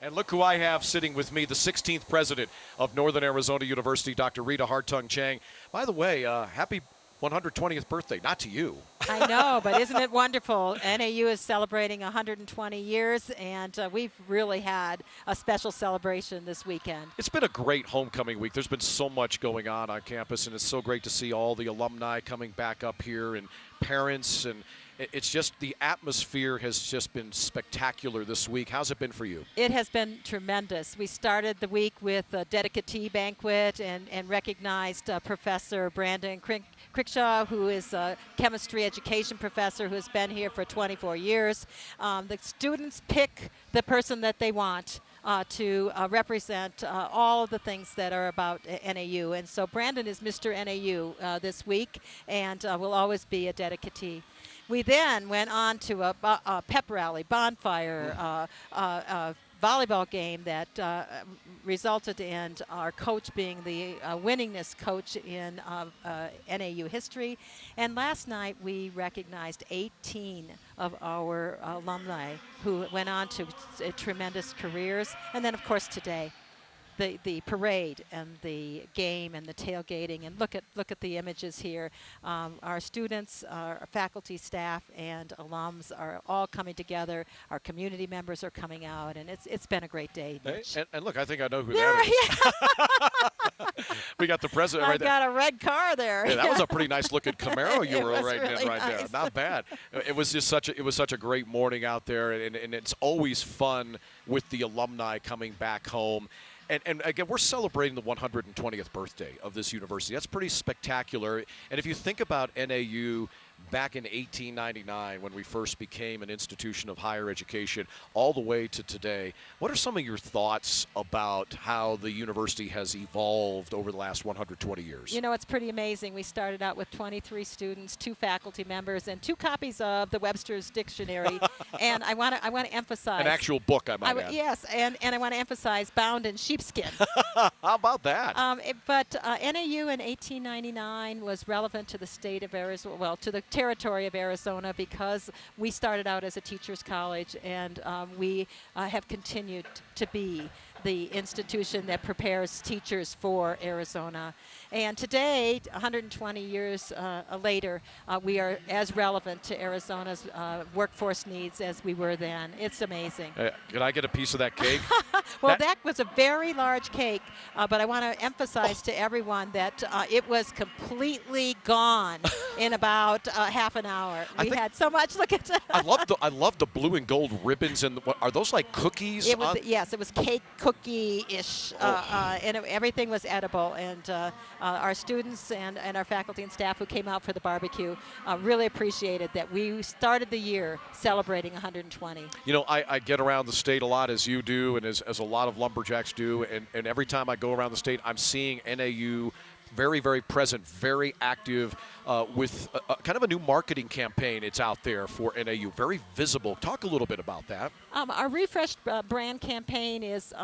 And look who I have sitting with me, the 16th president of Northern Arizona University, Dr. Rita Hartung Cheng. By the way, happy 120th birthday, not to you. I know, but isn't it wonderful? NAU is celebrating 120 years, and we've really had a special celebration this weekend. It's been a great homecoming week. There's been so much going on campus, and it's so great to see all the alumni coming back up here and parents, and it's just the atmosphere has just been spectacular this week. How's it been for you? It has been tremendous. We started the week with a dedicatee banquet and recognized Professor Brandon Crickshaw, who is a chemistry education professor who has been here for 24 years. The students pick the person that they want to represent all of the things that are about NAU. And so Brandon is Mr. NAU this week and will always be a dedicatee. We then went on to a pep rally, bonfire, volleyball game that resulted in our coach being the winningest coach in NAU history. And last night we recognized 18 of our alumni who went on to tremendous careers. And then, of course, today, the parade and the game and the tailgating, and look at the images here. Our students, our faculty, staff, and alums are all coming together. Our community members are coming out, and it's been a great day. And look, I think I know who that is. We got the president right there. I got a red car there. Yeah, that was a pretty nice looking Camaro you were right really in right nice. there. Not bad. It was just such a great morning out there, and it's always fun with the alumni coming back home. And again, we're celebrating the 120th birthday of this university. That's pretty spectacular. And if you think about NAU back in 1899, when we first became an institution of higher education, all the way to today, what are some of your thoughts about how the university has evolved over the last 120 years? You know, it's pretty amazing. We started out with 23 students, 2 faculty members, and 2 copies of the Webster's Dictionary. And I want to emphasize an actual book, I might add. Yes, and I want to emphasize bound in sheepskin. How about that? But NAU in 1899 was relevant to the state of Arizona, well, to the territory of Arizona, because we started out as a teachers college, and we have continued to be the institution that prepares teachers for Arizona. And today, 120 years later, we are as relevant to Arizona's workforce needs as we were then. It's amazing. Can I get a piece of that cake? Well, that was a very large cake, but I want to emphasize to everyone that it was completely gone in about half an hour. We had so much. Look at that. I love the blue and gold ribbons, and are those like cookies? Yes, it was cake cookie-ish, and everything was edible. And our students and our faculty and staff who came out for the barbecue really appreciated that we started the year celebrating 120. You know, I get around the state a lot, as you do, and as a lot of Lumberjacks do, and every time I go around the state, I'm seeing NAU very, very present, very active with kind of a new marketing campaign. It's out there for NAU, very visible. Talk a little bit about that. Our refreshed brand campaign is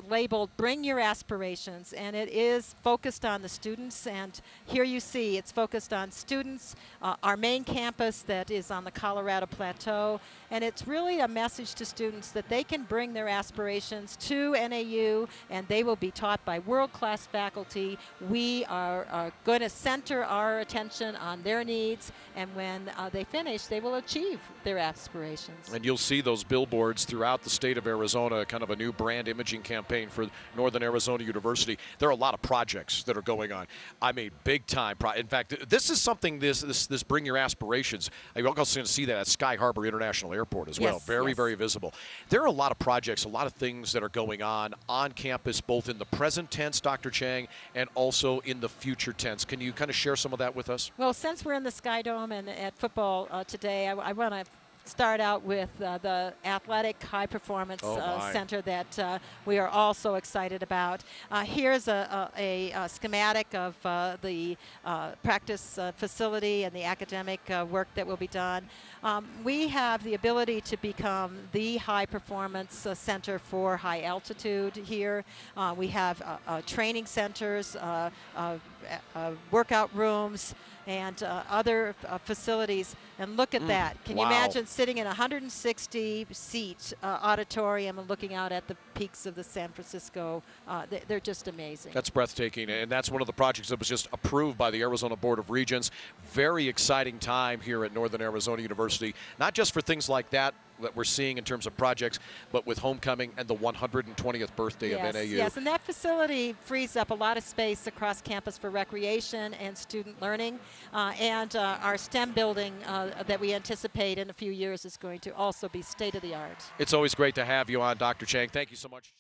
labeled Bring Your Aspirations, and it is focused on the students. And here you see it's focused on students, our main campus that is on the Colorado Plateau, and it's really a message to students that they can bring their aspirations to NAU, and they will be taught by world-class faculty. We are going to center our attention on their needs, and when they finish, they will achieve their aspirations. And you'll see those billboards throughout the state of Arizona, kind of a new brand imaging campaign for Northern Arizona University. There are a lot of projects that are going on. I mean, big time. In fact, this is something, this Bring Your Aspirations, you're also going to see that at Sky Harbor International Airport as well. Yes, very, very visible. There are a lot of projects, a lot of things that are going on campus, both in the present tense, Dr. Cheng, and also in the future tense. Can you kind of share some of that with us? Well, since we're in the Sky Dome and at football today, I want to start out with the athletic high performance center that we are all so excited about. Here's a schematic of the practice facility and the academic work that will be done. We have the ability to become the high performance center for high altitude here. We have training centers, workout rooms and other facilities. And look at that. Can you imagine sitting in a 160-seat auditorium and looking out at the peaks of the San Francisco? They're just amazing. That's breathtaking, and that's one of the projects that was just approved by the Arizona Board of Regents. Very exciting time here at Northern Arizona University, not just for things like that we're seeing in terms of projects, but with homecoming and the 120th birthday of NAU. Yes, and that facility frees up a lot of space across campus for recreation and student learning, and our STEM building that we anticipate in a few years is going to also be state-of-the-art. It's always great to have you on, Dr. Cheng. Thank you so much.